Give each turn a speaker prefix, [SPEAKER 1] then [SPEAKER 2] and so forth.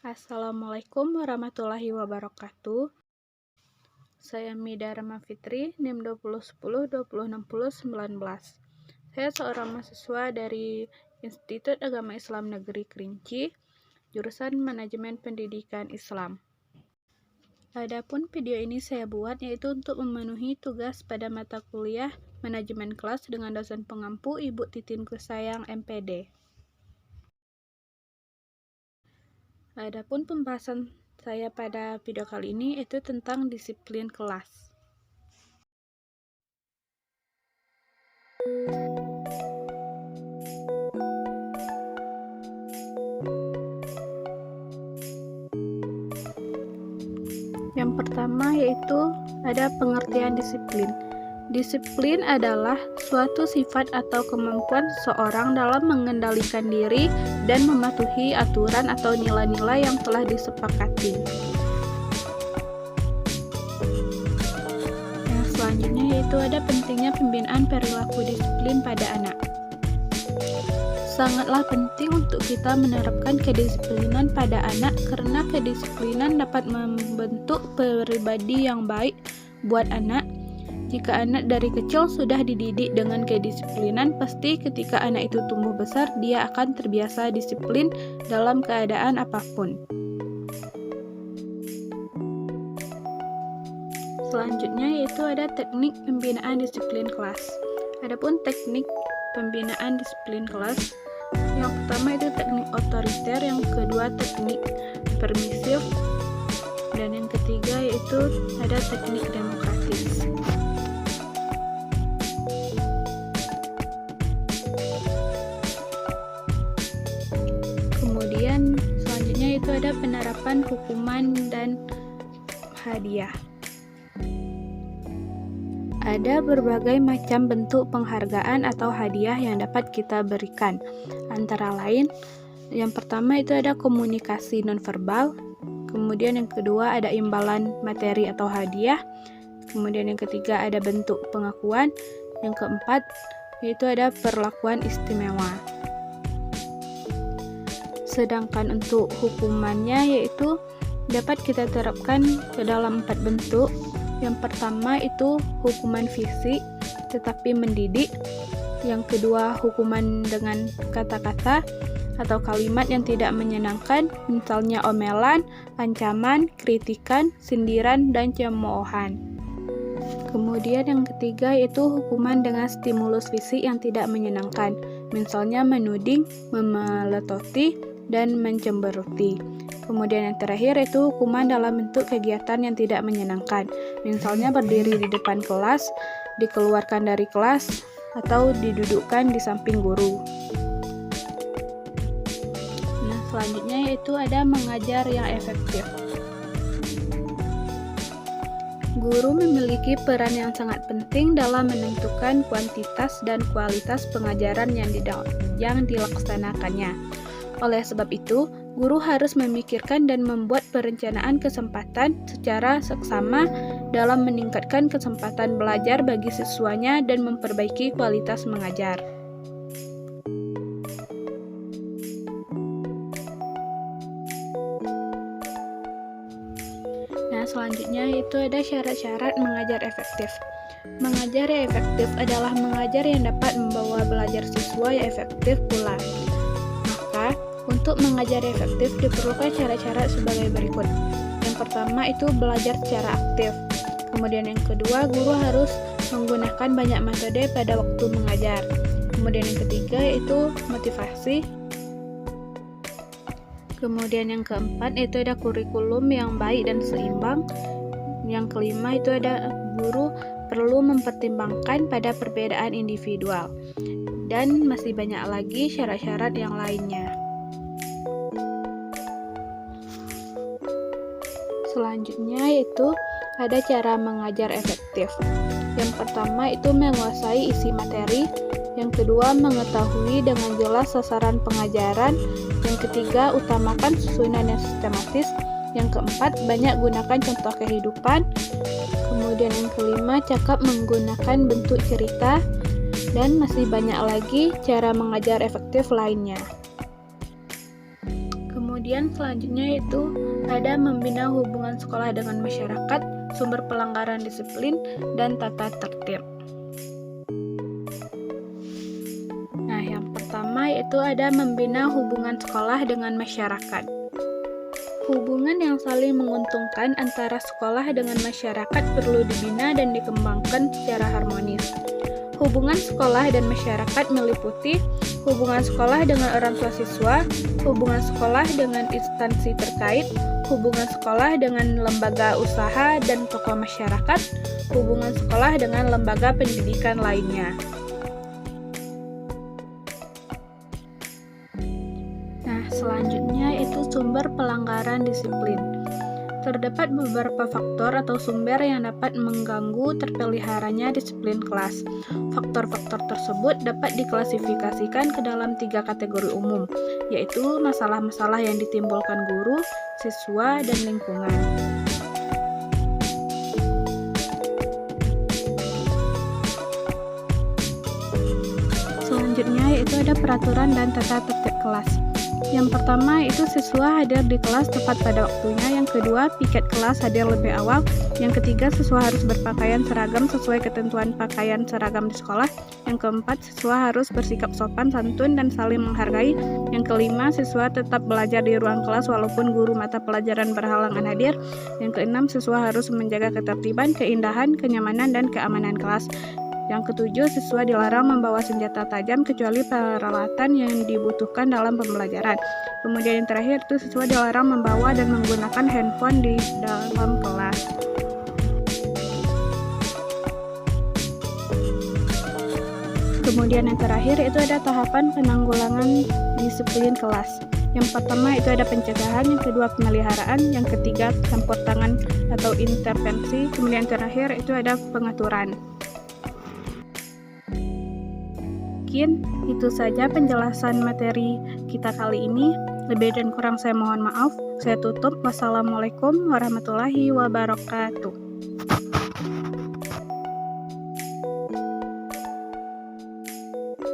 [SPEAKER 1] Assalamualaikum warahmatullahi wabarakatuh. Saya Mida Rama Fitri, NIM 2010-2060-19. Saya seorang mahasiswa dari Institut Agama Islam Negeri Kerinci, jurusan Manajemen Pendidikan Islam. Adapun video ini saya buat yaitu untuk memenuhi tugas pada mata kuliah Manajemen Kelas dengan dosen pengampu Ibu Titin Kusayang MPD. Adapun pembahasan saya pada video kali ini itu tentang disiplin kelas. Yang pertama yaitu ada pengertian disiplin. Disiplin adalah suatu sifat atau kemampuan seseorang dalam mengendalikan diri dan mematuhi aturan atau nilai-nilai yang telah disepakati. Yang selanjutnya yaitu ada pentingnya pembinaan perilaku disiplin pada anak. Sangatlah penting untuk kita menerapkan kedisiplinan pada anak karena kedisiplinan dapat membentuk pribadi yang baik buat anak. Jika anak dari kecil sudah dididik dengan kedisiplinan, pasti ketika anak itu tumbuh besar, dia akan terbiasa disiplin dalam keadaan apapun. Selanjutnya yaitu ada teknik pembinaan disiplin kelas. Adapun teknik pembinaan disiplin kelas, yang pertama itu teknik otoriter, yang kedua teknik permisif, dan yang ketiga yaitu ada teknik demokratis. Kemudian selanjutnya itu ada penerapan hukuman dan hadiah. Ada berbagai macam bentuk penghargaan atau hadiah yang dapat kita berikan. Antara lain, yang pertama itu ada komunikasi nonverbal, kemudian yang kedua ada imbalan materi atau hadiah, kemudian yang ketiga ada bentuk pengakuan, yang keempat yaitu ada perlakuan istimewa. Sedangkan untuk hukumannya yaitu dapat kita terapkan ke dalam 4 bentuk. Yang pertama itu hukuman fisik tetapi mendidik. Yang kedua hukuman dengan kata-kata atau kalimat yang tidak menyenangkan, misalnya omelan, ancaman, kritikan, sindiran, dan cemoohan. Kemudian yang ketiga yaitu hukuman dengan stimulus fisik yang tidak menyenangkan, misalnya menuding, memeletoti, dan mencemberuti. Kemudian yang terakhir itu hukuman dalam bentuk kegiatan yang tidak menyenangkan, misalnya berdiri di depan kelas, dikeluarkan dari kelas, atau didudukkan di samping guru. Nah, selanjutnya yaitu ada mengajar yang efektif. Guru memiliki peran yang sangat penting dalam menentukan kuantitas dan kualitas pengajaran yang dilaksanakannya. Oleh sebab itu, guru harus memikirkan dan membuat perencanaan kesempatan secara seksama dalam meningkatkan kesempatan belajar bagi siswanya dan memperbaiki kualitas mengajar. Nah, selanjutnya itu ada syarat-syarat mengajar efektif. Mengajar yang efektif adalah mengajar yang dapat membawa belajar siswa yang efektif pula. Maka, untuk mengajar efektif diperlukan syarat-syarat sebagai berikut. Yang pertama itu belajar secara aktif. Kemudian yang kedua, guru harus menggunakan banyak metode pada waktu mengajar. Kemudian yang ketiga yaitu motivasi. Kemudian yang keempat itu ada kurikulum yang baik dan seimbang. Yang kelima itu ada guru perlu mempertimbangkan pada perbedaan individual. Dan masih banyak lagi syarat-syarat yang lainnya. Selanjutnya yaitu ada cara mengajar efektif. Yang pertama itu menguasai isi materi. Yang kedua mengetahui dengan jelas sasaran pengajaran. Yang ketiga utamakan susunan yang sistematis. Yang keempat banyak gunakan contoh kehidupan. Kemudian yang kelima cakap menggunakan bentuk cerita. Dan masih banyak lagi cara mengajar efektif lainnya. Kemudian selanjutnya itu ada membina hubungan sekolah dengan masyarakat, sumber pelanggaran disiplin, dan tata tertib. Nah, yang pertama yaitu ada membina hubungan sekolah dengan masyarakat. Hubungan yang saling menguntungkan antara sekolah dengan masyarakat perlu dibina dan dikembangkan secara harmonis. Hubungan sekolah dan masyarakat meliputi hubungan sekolah dengan orang tua siswa, hubungan sekolah dengan instansi terkait, hubungan sekolah dengan lembaga usaha dan tokoh masyarakat, hubungan sekolah dengan lembaga pendidikan lainnya. Nah, selanjutnya itu sumber pelanggaran disiplin. Terdapat beberapa faktor atau sumber yang dapat mengganggu terpeliharanya disiplin kelas. Faktor-faktor tersebut dapat diklasifikasikan ke dalam 3 kategori umum, yaitu masalah-masalah yang ditimbulkan guru, siswa, dan lingkungan. Selanjutnya yaitu ada peraturan dan tata tertib kelas. Yang pertama itu siswa hadir di kelas tepat pada waktunya. Yang kedua, piket kelas hadir lebih awal. Yang ketiga, siswa harus berpakaian seragam sesuai ketentuan pakaian seragam di sekolah. Yang keempat, siswa harus bersikap sopan, santun, dan saling menghargai. Yang kelima, siswa tetap belajar di ruang kelas walaupun guru mata pelajaran berhalangan hadir. Yang keenam, siswa harus menjaga ketertiban, keindahan, kenyamanan, dan keamanan kelas. Yang ketujuh, siswa dilarang membawa senjata tajam kecuali peralatan yang dibutuhkan dalam pembelajaran. Kemudian yang terakhir itu siswa dilarang membawa dan menggunakan handphone di dalam kelas. Kemudian yang terakhir itu ada tahapan penanggulangan disiplin kelas. Yang pertama itu ada pencegahan, yang kedua pemeliharaan, yang ketiga campur tangan atau intervensi, kemudian yang terakhir itu ada pengaturan. Mungkin itu saja penjelasan materi kita kali ini. Lebih dan kurang saya mohon maaf. Saya tutup. Wassalamualaikum warahmatullahi wabarakatuh.